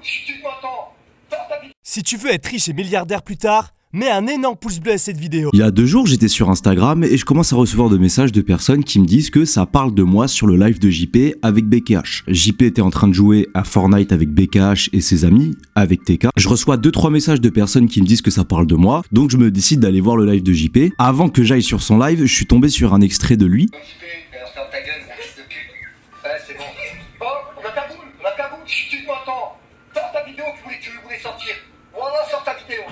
tu m'entends. Sors ta vidéo. Si tu veux être riche et milliardaire plus tard, mets un énorme pouce bleu à cette vidéo. Il y a 2 jours, j'étais sur Instagram et je commence à recevoir des messages de personnes qui me disent que ça parle de moi sur le live de JP avec BKH. JP était en train de jouer à Fortnite avec BKH et ses amis, avec TK. Je reçois 2-3 messages de personnes qui me disent que ça parle de moi, donc je me décide d'aller voir le live de JP. Avant que j'aille sur son live, je suis tombé sur un extrait de lui. Alors ferme ta gueule, fils de pute. Ouais, c'est bon. Bon, on a ta boule, tu m'entends. Sors ta vidéo que tu voulais sortir. Voilà, sors ta vidéo.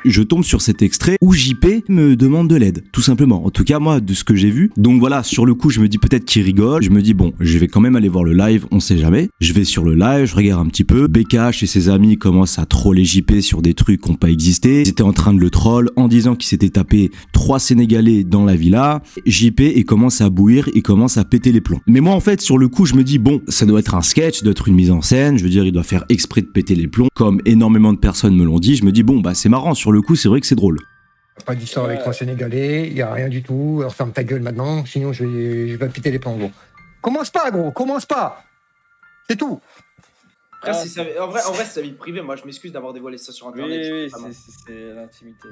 Je tombe sur cet extrait où JP me demande de l'aide, tout simplement. En tout cas, moi, de ce que j'ai vu. Donc voilà, sur le coup, je me dis peut-être qu'il rigole. Je me dis bon, je vais quand même aller voir le live, on sait jamais. Je vais sur le live, je regarde un petit peu. BKH et ses amis commencent à troller JP sur des trucs qui n'ont pas existé. Ils étaient en train de le troll en disant qu'il s'était tapé 3 Sénégalais dans la villa. JP, il commence à bouillir, il commence à péter les plombs. Mais moi, en fait, sur le coup, je me dis bon, ça doit être un sketch, ça doit être une mise en scène. Je veux dire, il doit faire exprès de péter les plombs, comme énormément de personnes me l'ont dit. Je me dis bon, bah c'est marrant. Sur le coup, c'est vrai que c'est drôle. Pas d'histoire avec 3 Sénégalais, il n'y a rien du tout. Alors ferme ta gueule maintenant, sinon je vais péter les plombs, gros. Commence pas, gros, commence pas. C'est tout. Après, en vrai, c'est sa vie privée. Moi, je m'excuse d'avoir dévoilé ça sur Internet. Oui, c'est l'intimité.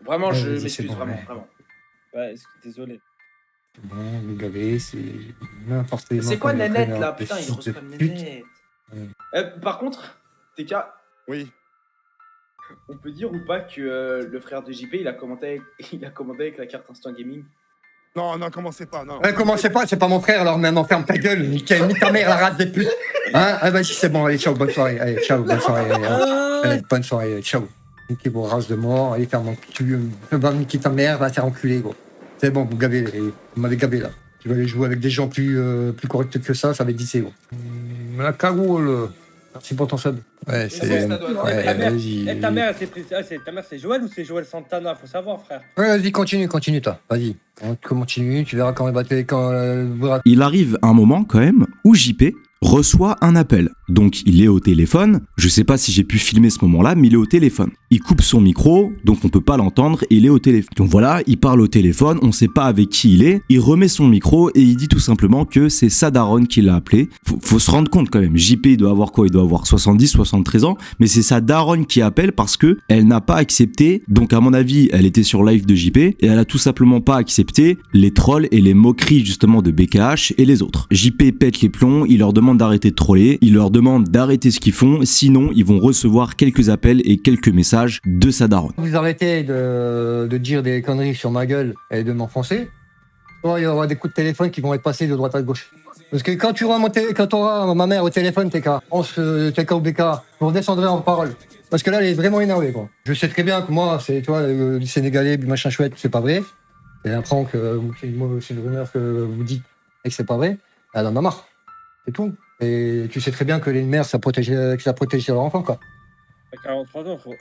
Vraiment, Ouais, je vas-y, c'est m'excuse, bon, vraiment, ouais. vraiment. Ouais, désolé. Bon, vous gavez, c'est n'importe quoi. C'est quoi Nénette, là? Putain, il reçoit de Nénette. Ouais. Par contre, TK, Oui. on peut dire ou pas que le frère de JP, il a commenté avec la carte Instant Gaming? Non, commencez pas, non. Ouais, commencez pas, c'est pas mon frère, alors maintenant ferme ta gueule, nique ta mère, la race des putes. Hein, ah, vas-y, c'est bon, allez, ciao, bonne soirée. Allez, ciao, bonne soirée. Allez, bonne soirée, ciao. Niquez vos races de mort, allez faire mon cul, va niquer ta mère, va faire enculer, gros. C'est bon, vous gavez, vous m'avez gavé là. Tu vas aller jouer avec des gens plus corrects que ça va être 10 gros. La cagoule. Merci pour ton sub. Ouais, c'est. Ouais, vas-y. Ta mère, c'est Joël ou c'est Joël Santana? Faut savoir, frère. Ouais, vas-y, continue, toi. Vas-y. Continue, tu verras quand il va te. Il arrive un moment quand même où JP reçoit un appel. Donc il est au téléphone. Je sais pas si j'ai pu filmer ce moment-là, mais il est au téléphone. Il coupe son micro, donc on peut pas l'entendre et il est au téléphone. Donc voilà, il parle au téléphone, on sait pas avec qui il est. Il remet son micro et il dit tout simplement que c'est sa daronne qui l'a appelé. Faut se rendre compte quand même. JP, il doit avoir quoi? Il doit avoir 70, 73 ans, mais c'est sa daronne qui appelle parce que elle n'a pas accepté. Donc à mon avis, elle était sur live de JP et elle a tout simplement pas accepté les trolls et les moqueries justement de BKH et les autres. JP pète les plombs, il leur demande d'arrêter de troller, il leur demande d'arrêter ce qu'ils font, sinon ils vont recevoir quelques appels et quelques messages de sa daronne. Vous arrêtez de dire des conneries sur ma gueule et de m'enfoncer, il y aura des coups de téléphone qui vont être passés de droite à gauche. Parce que quand tu auras ma mère au téléphone, TK ou BK, vous redescendrez en parole. Parce que là, elle est vraiment énervée, quoi. Je sais très bien que moi, c'est toi, le Sénégalais, machin chouette, c'est pas vrai. C'est un prank, c'est une rumeur que vous dites et que c'est pas vrai. Elle en a marre. C'est tout. Et tu sais très bien que les mères, ça protège leur enfant, quoi. 43 ans, faut.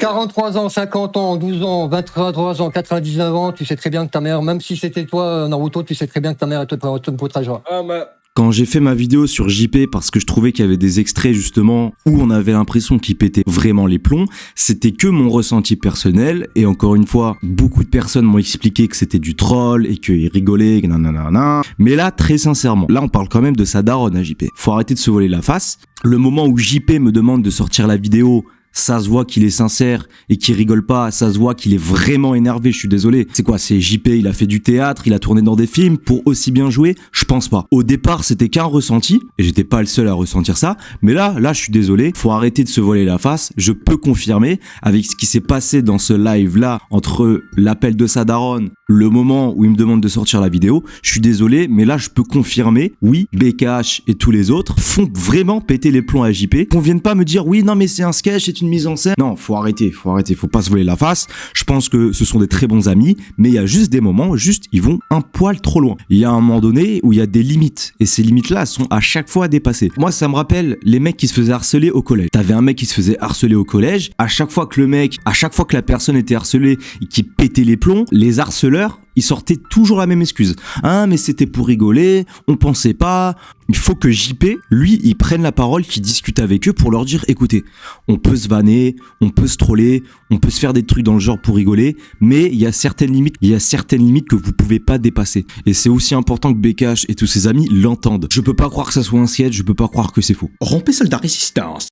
43 ans, 50 ans, 12 ans, 23 ans, 99 ans, tu sais très bien que ta mère, même si c'était toi, Naruto, tu sais très bien que ta mère te protégera. Ah, mais. Quand j'ai fait ma vidéo sur JP parce que je trouvais qu'il y avait des extraits justement où on avait l'impression qu'il pétait vraiment les plombs, c'était que mon ressenti personnel et encore une fois, beaucoup de personnes m'ont expliqué que c'était du troll et qu'il rigolait, nanana. Mais là, très sincèrement, là on parle quand même de sa daronne à JP. Faut arrêter de se voler la face. Le moment où JP me demande de sortir la vidéo, ça se voit qu'il est sincère et qu'il rigole pas, ça se voit qu'il est vraiment énervé, je suis désolé. C'est quoi, c'est JP, il a fait du théâtre, il a tourné dans des films pour aussi bien jouer? Je pense pas. Au départ, c'était qu'un ressenti, et j'étais pas le seul à ressentir ça, mais là, je suis désolé, faut arrêter de se voiler la face. Je peux confirmer, avec ce qui s'est passé dans ce live-là, entre l'appel de sa daronne, le moment où il me demande de sortir la vidéo, je suis désolé, mais là, je peux confirmer, oui, BKH et tous les autres font vraiment péter les plombs à JP, qu'on vienne pas me dire, oui, non, mais c'est un sketch, c'est une mise en scène. Non, faut arrêter, faut pas se voler la face. Je pense que ce sont des très bons amis, mais il y a juste des moments, ils vont un poil trop loin. Il y a un moment donné où il y a des limites, et ces limites-là sont à chaque fois dépassées. Moi, ça me rappelle les mecs qui se faisaient harceler au collège. T'avais un mec qui se faisait harceler au collège, à chaque fois que la personne était harcelée et qui pétait les plombs, les harceleurs l'heure, ils sortaient toujours la même excuse. Ah, mais c'était pour rigoler, on pensait pas. Il faut que JP, lui, il prenne la parole, qu'il discute avec eux pour leur dire, écoutez, on peut se vanner, on peut se troller, on peut se faire des trucs dans le genre pour rigoler, mais il y a certaines limites que vous pouvez pas dépasser. Et c'est aussi important que BKH et tous ses amis l'entendent. Je peux pas croire que ça soit un sketch, je peux pas croire que c'est faux. Rompez soldat résistance.